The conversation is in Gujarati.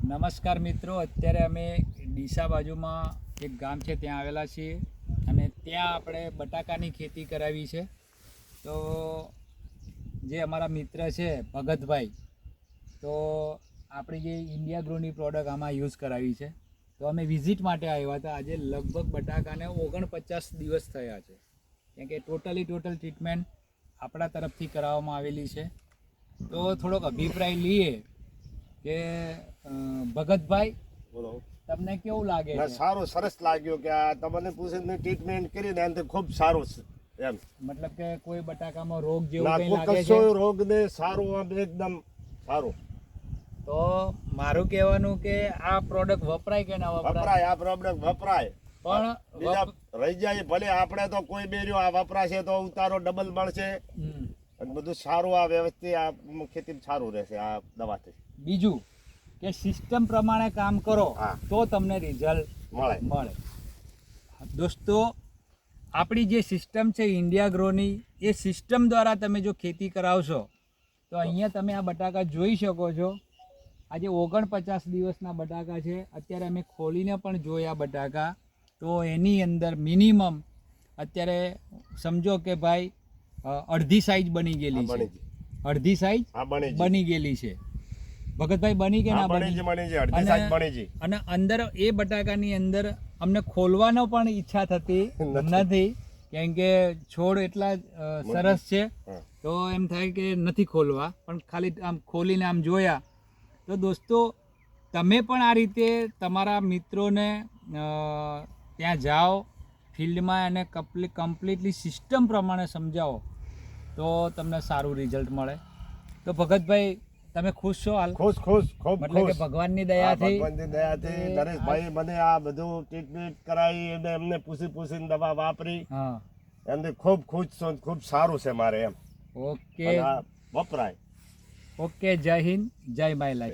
નમસ્કાર મિત્રો, અત્યારે અમે ડીસા બાજુમાં એક ગામ છે ત્યાં આવેલા છીએ અને ત્યાં આપણે બટાકાની ખેતી કરાવી છે. તો જે અમારા મિત્ર છે ભગતભાઈ, તો આપણી જે ઇન્ડિયા ગ્રોની પ્રોડક્ટ આમાં યુઝ કરાવી છે. તો અમે વિઝિટ માટે આવ્યા હતા. આજે લગભગ બટાકાને 49 દિવસ થયા છે, કેમ કે ટોટલ ટ્રીટમેન્ટ આપણા તરફથી કરાવવામાં આવેલી છે. તો થોડોક અભિપ્રાય લઈએ કે ભગતભાઈ, બોલો. તમને કેવું લાગે છે? સારું, સરસ લાગ્યું કે આ તમને પૂછીને ટ્રીટમેન્ટ કરીને એનાથી ખૂબ સારું છે એમ. મતલબ કે કોઈ બટાકામાં રોગ જેવું ના, કંઈ કોઈ લાગે કશો છે? રોગ ને સારું, આમ એકદમ સારું. તો મારું કહેવાનું કે આ પ્રોડક્ટ વપરાય કે ના વપરાય? વપરાય, આ પ્રોડક્ટ વપરાય. પણ બીજા રહી જાય ભલે, આપણે તો કોઈ બેર્યો આ વપરાશે તો ઉતારો ડબલ મળશે અને બધું સારું, આ વ્યવસ્થિત આ ખેતી સારું રહેશે આ દવાથી. બીજું કે સિસ્ટમ પ્રમાણે કામ કરો હા. તો તમને રિઝલ્ટ મળે. દોસ્તો, આપણી જે સિસ્ટમ છે ઇન્ડિયા ગ્રોની, એ સિસ્ટમ દ્વારા તમે જો ખેતી કરાવશો તો અહીંયા તમે આ બટાકા જોઈ શકો છો. આજે 49 દિવસના બટાકા છે. અત્યારે અમે ખોલીને પણ જોયા બટાકા, તો એની અંદર મિનિમમ અત્યારે સમજો કે ભાઈ અડધી સાઈઝ બની ગયેલી છે. અડધી સાઈઝ બની ગયેલી છે. ભગતભાઈ, બની કે ના બની? અને અંદર એ બટાકાની અંદર અમને ખોલવાનો પણ ઈચ્છા થતી નથી, કેમ કે છોડ એટલા સરસ છે. તો એમ થાય કે નથી ખોલવા, પણ ખાલી આમ ખોલીને આમ જોયા. તો દોસ્તો, તમે પણ આ રીતે તમારા મિત્રોને ત્યાં જાઓ ફિલ્ડમાં અને કમ્પ્લીટલી સિસ્ટમ પ્રમાણે સમજાવો તો તમને સારું રિઝલ્ટ મળે. તો ભગતભાઈ, તમે ખુશ છો હાલ? ખુશ ખૂબ મતલબ કે ભગવાનની દયાથી નરેશભાઈ મને આ બધું ટ્રીટમેન્ટ કરાવી અને એમને પૂછીને દવા વાપરી, હા, એમને ખૂબ ખુશ છું, ખૂબ સારું છે મારે એમ. ઓકે વપરાય. ઓકે, જય હિન્દ, જય માય લાઈફ.